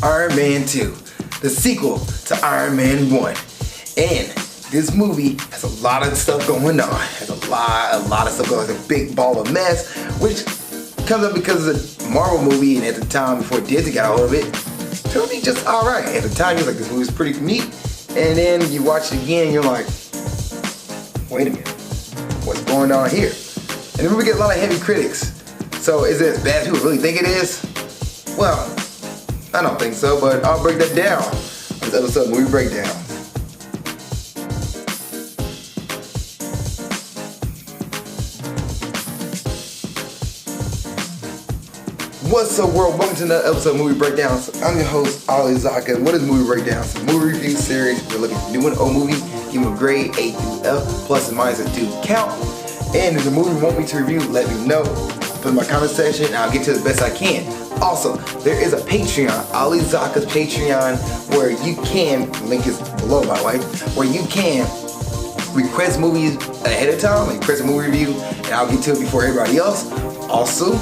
Iron Man 2, the sequel to Iron Man 1. And this movie has a lot of stuff going on. Has a lot of stuff going on. It's a big ball of mess, which comes up because it's a Marvel movie, and at the time before Disney got a hold of it, it would be just alright. At the time, you're like, this movie's pretty neat. And then you watch it again, and you're like, wait a minute, what's going on here? And the movie gets a lot of heavy critics. So is it as bad as people really think it is? Well, I don't think so, but I'll break that down on this episode of Movie Breakdown. What's up, world? Welcome to another episode of Movie Breakdowns. I'm your host, Zakka. What is Movie Breakdowns? It's a movie review series. We're looking at new and old movie, give them a grade A through F, plus and minus a 2 count. And if the movie you want me to review, let me know. Put in my comment section, and I'll get to it as best I can. Also, there is a Patreon, Ali Zakka's Patreon, where you can, link is below by the way, where you can request movies ahead of time, request a movie review, and I'll get to it before everybody else. Also,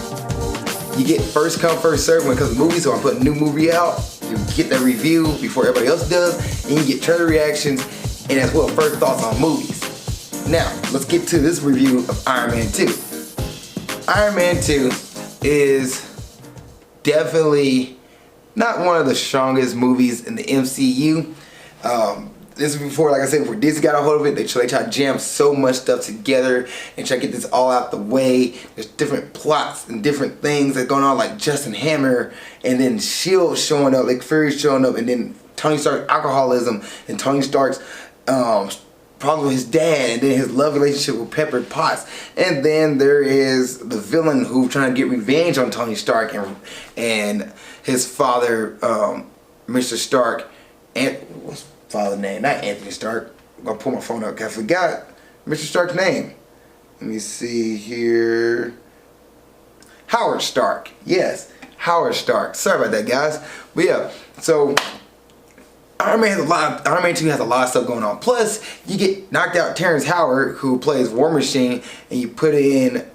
you get first come, first serve when it comes to movies, so I put a new movie out, you get that review before everybody else does, and you get trailer reactions, and as well first thoughts on movies. Now, let's get to this review of Iron Man 2. Iron Man 2 is definitely not one of the strongest movies in the MCU. This is before, like I said, before Disney got a hold of it, they try to jam so much stuff together and try to get this all out the way. There's different plots and different things that are going on, like Justin Hammer, and then S.H.I.E.L.D. showing up, like Fury showing up, and then Tony Stark's alcoholism, and Tony Stark's problem with his dad, and then his love relationship with Pepper Potts, and then there is the villain who's trying to get revenge on Tony Stark and his father, Mr. Stark, and what's his father's name? Not Anthony Stark. I'm gonna pull my phone up because I forgot Mr. Stark's name. Let me see here. Howard Stark. Yes, Howard Stark. Sorry about that, guys. But yeah, so Iron Man 2 has a lot of stuff going on. Plus, you get knocked out Terrence Howard, who plays War Machine, and you put in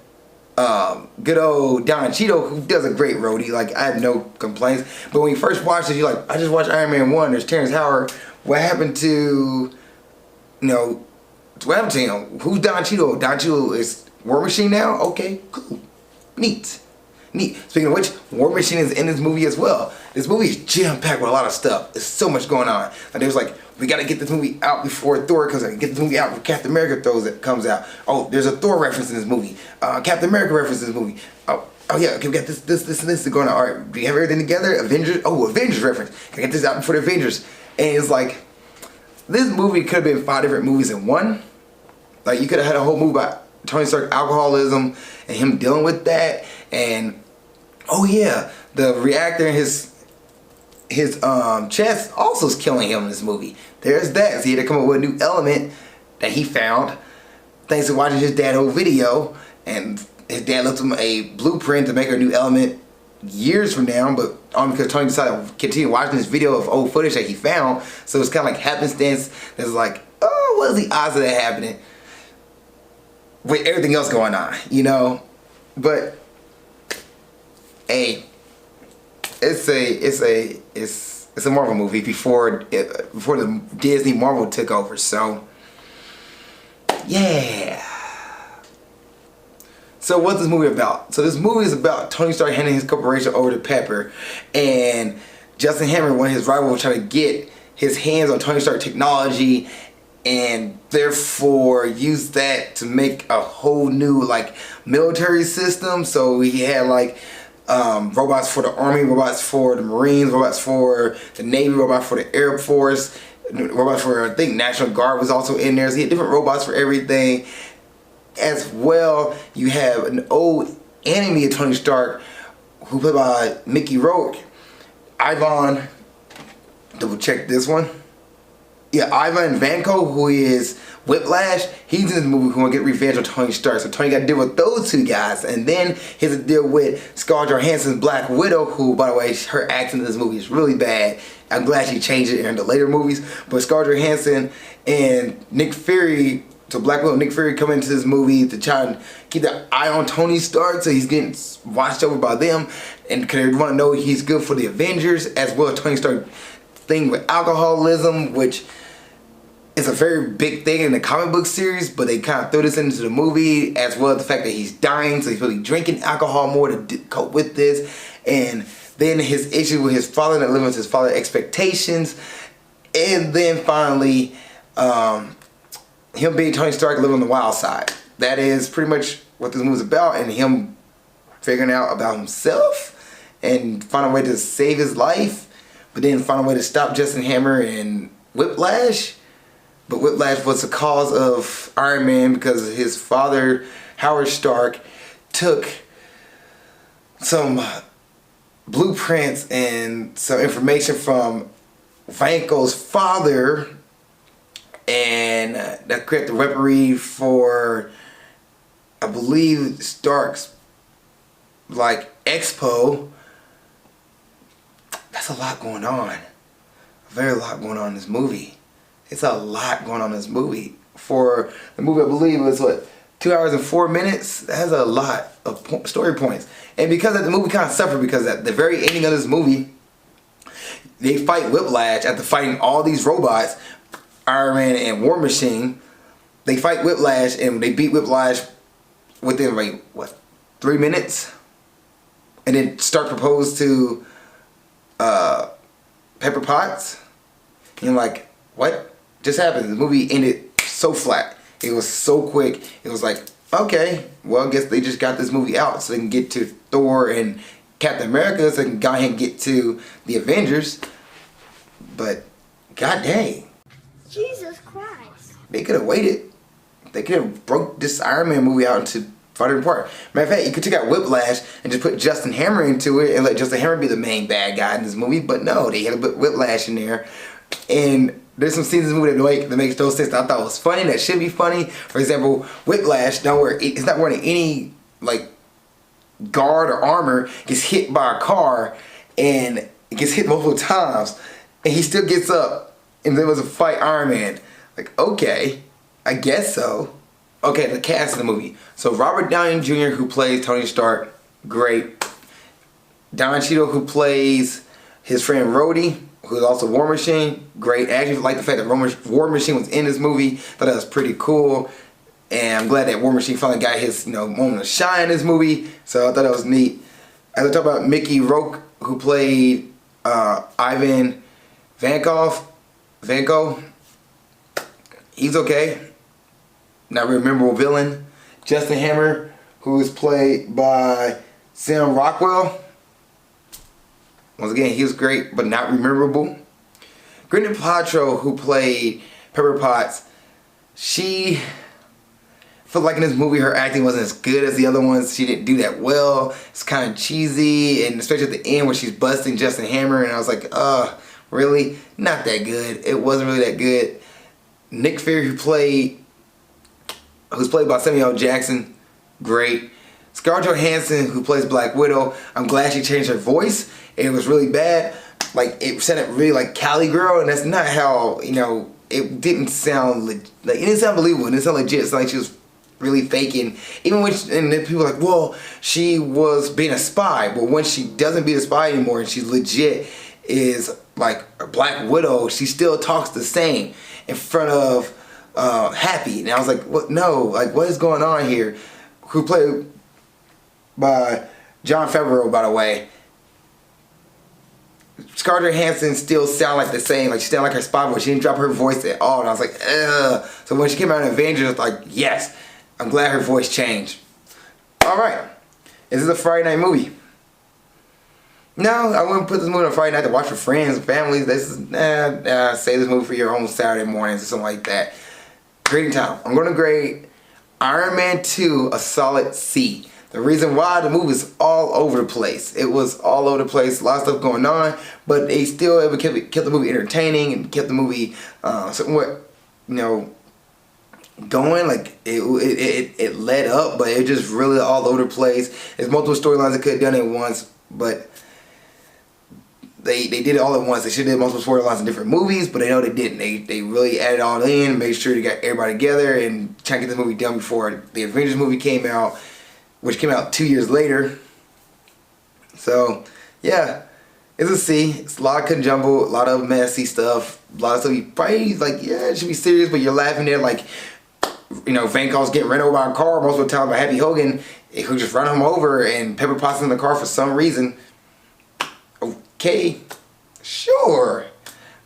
good old Don Cheadle, who does a great roadie. Like, I have no complaints. But when you first watch it, you're like, I just watched Iron Man 1. There's Terrence Howard. What happened to, what happened to him? Who's Don Cheadle? Don Cheadle is War Machine now? Okay, cool. Neat. Speaking of which, War Machine is in this movie as well. This movie is jam-packed with a lot of stuff. There's so much going on. Like, there's like, we gotta get this movie out before Thor comes out. Get this movie out before Captain America comes out. Oh, there's a Thor reference in this movie. Captain America reference in this movie. Oh yeah, okay, we got this going on. All right, do you have everything together? Avengers reference. Can I get this out before the Avengers? And it's like, this movie could have been 5 different movies in one. Like, you could have had a whole movie about Tony Stark's alcoholism and him dealing with that, and oh yeah, the reactor in his chest also is killing him in this movie. There's that. So he had to come up with a new element that he found thanks to watching his dad's old video, and his dad left him a blueprint to make a new element years from now, but only because Tony decided to continue watching this video of old footage that he found. So it's kind of like happenstance. That's like, oh, what is the odds of that happening with everything else going on, But hey, it's a Marvel movie before the Disney Marvel took over. So yeah. So what's this movie about? So this movie is about Tony Stark handing his corporation over to Pepper, and Justin Hammer, one of his rivals, trying to get his hands on Tony Stark technology, and therefore use that to make a whole new military system. So he had robots for the Army, robots for the Marines, robots for the Navy, robots for the Air Force, robots for, I think, National Guard was also in there. So he had different robots for everything. As well, you have an old enemy of Tony Stark, who played by Mickey Rourke, Ivan, double check this one. Yeah, Ivan Vanko, who is Whiplash. He's in this movie who want to get revenge on Tony Stark. So Tony got to deal with those two guys. And then he has to deal with Scarlett Johansson's Black Widow, who, by the way, her acting in this movie is really bad. I'm glad she changed it in the later movies. But Scarlett Johansson and Nick Fury So Black Widow and Nick Fury come into this movie to try and keep the eye on Tony Stark, so he's getting watched over by them, and because they want to know he's good for the Avengers, as well as Tony Stark thing with alcoholism, which is a very big thing in the comic book series, but they kind of threw this into the movie, as well as the fact that he's dying, so he's really drinking alcohol more to cope with this, and then his issue with his father that limits his father's expectations, and then finally, him being Tony Stark living on the wild side. That is pretty much what this movie's about, and him figuring out about himself and find a way to save his life, but then find a way to stop Justin Hammer and Whiplash. But Whiplash was the cause of Iron Man because his father, Howard Stark, took some blueprints and some information from Vanko's father, and that created the weaponry for, I believe, Stark's like Expo. That's a lot going on. A very lot going on in this movie. It's a lot going on in this movie. For the movie, I believe, was what, 2 hours and 4 minutes? That has a lot of story points. And because the movie kind of suffered, because at the very ending of this movie, they fight Whiplash after fighting all these robots, Iron Man and War Machine. They fight Whiplash and they beat Whiplash within like, what, 3 minutes? And then Stark proposed to Pepper Potts. And you're like, what just happened? The movie ended so flat. It was so quick. It was like, okay, well, I guess they just got this movie out so they can get to Thor and Captain America, so they can go ahead and get to the Avengers. But, god dang. Jesus Christ. They could have waited. They could have broke this Iron Man movie out into farther apart. Matter of fact, you could take out Whiplash and just put Justin Hammer into it and let Justin Hammer be the main bad guy in this movie. But no, they had to put Whiplash in there. And there's some scenes in this movie that makes no sense that I thought was funny, that should be funny. For example, Whiplash, he's not wearing any like guard or armor, gets hit by a car and gets hit multiple times, and he still gets up and there was a fight Iron Man. Like, okay, I guess so. Okay, the cast of the movie. So Robert Downey Jr., who plays Tony Stark, great. Don Cheadle, who plays his friend Rhodey, who's also War Machine, great. I actually like the fact that War Machine was in this movie. Thought that was pretty cool. And I'm glad that War Machine finally got his moment of shine in this movie. So I thought that was neat. As I talk about Mickey Rourke, who played Ivan Vanko, he's okay. Not a memorable villain. Justin Hammer, who is played by Sam Rockwell. Once again, he was great, but not memorable. Gwyneth Paltrow, who played Pepper Potts, she felt like in this movie her acting wasn't as good as the other ones. She didn't do that well. It's kind of cheesy, and especially at the end where she's busting Justin Hammer, and I was like, really? Not that good. It wasn't really that good. Nick Fury, who's played by Samuel L. Jackson, great. Scarlett Johansson, who plays Black Widow, I'm glad she changed her voice. It was really bad. Like, it sounded really like Cali Girl, and that's not how, it didn't sound, it didn't sound believable. It didn't sound legit. It's like she was really faking. Even when, and then people were like, well, she was being a spy. But when she doesn't be a spy anymore and she's legit is like a Black Widow, she still talks the same in front of Happy. And I was like, what? No, like, what is going on here? Who played by Jon Favreau, by the way. Scarlett Johansson still sound like the same, like she sounded like her spy voice. She didn't drop her voice at all, and I was like, ugh. So when she came out in Avengers, I was like, yes, I'm glad her voice changed. Alright, is this a Friday night movie? No, I wouldn't put this movie on Friday night to watch with friends and families. This is, save this movie for your own Saturday mornings or something like that. Grading time. I'm going to grade Iron Man 2 a solid C. The reason why, the movie is all over the place. It was all over the place, a lot of stuff going on, but they still kept the movie entertaining and kept the movie somewhat, going. Like it led up, but it just really all over the place. There's multiple storylines that could have done it once, but they did it all at once. They should have did multiple storylines in different movies, but they know they didn't. They really added it all in, made sure they got everybody together, and trying to get this movie done before the Avengers movie came out, which came out 2 years later. So, yeah, it's a C. It's a lot of conjumble, a lot of messy stuff, a lot of stuff you probably like, yeah, it should be serious, but you're laughing there like, you know, Van Gogh's getting ran over by a car most of the time by Happy Hogan, who just run him over and Pepper Potts in the car for some reason. Okay, sure.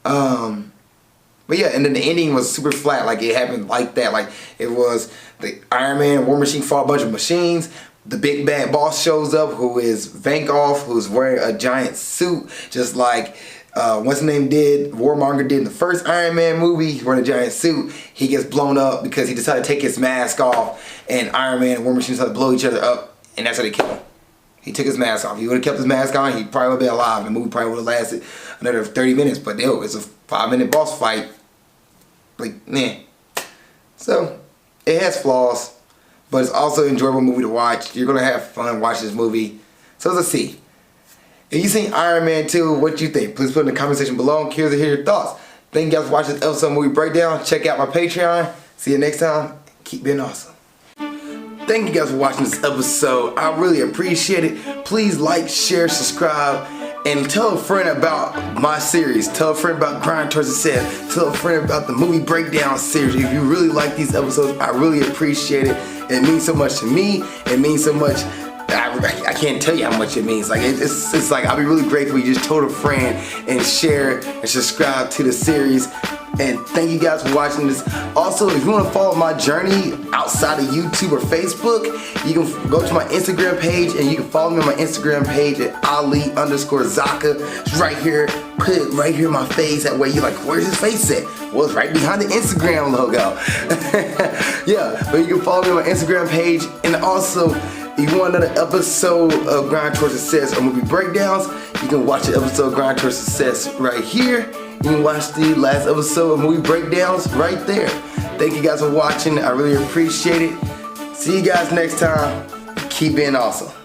But yeah, and then the ending was super flat. Like, it happened like that. Like, it was the Iron Man War Machine fought a bunch of machines. The big bad boss shows up, who is Van Gogh, who's wearing a giant suit, just like what's his name did, Warmonger did in the first Iron Man movie. He's wearing a giant suit. He gets blown up because he decided to take his mask off, and Iron Man and War Machine decided to blow each other up, and that's how they killed him. He took his mask off. If he would have kept his mask on, he probably would have been alive. The movie probably would have lasted another 30 minutes, but it's a 5-minute boss fight. Like, nah. So, it has flaws, but it's also an enjoyable movie to watch. You're going to have fun watching this movie. So it's a C. If you've seen Iron Man 2, what do you think? Please put in the comment section below. I'm curious to hear your thoughts. Thank you guys for watching this episode of Movie Breakdown. Check out my Patreon. See you next time. Keep being awesome. Thank you guys for watching this episode. I really appreciate it. Please like, share, subscribe, and tell a friend about my series. Tell a friend about Grind Towards Success. Tell a friend about the Movie Breakdown series. If you really like these episodes, I really appreciate it. It means so much to me. It means so much. I can't tell you how much it means. Like, it's like, I'll be really grateful you just told a friend and share and subscribe to the series. And thank you guys for watching this. Also, if you want to follow my journey outside of YouTube or Facebook, you can go to my Instagram page, and you can follow me on my Instagram page at Ali_Zakka. It's right here. Put it right here in my face. That way you're like, where's his face at? Well, it's right behind the Instagram logo. Yeah, but you can follow me on my Instagram page. And also, if you want another episode of Grind Towards Success or Movie Breakdowns, you can watch the episode of Grind Towards Success right here. You can watch the last episode of Movie Breakdowns right there. Thank you guys for watching. I really appreciate it. See you guys next time. Keep being awesome.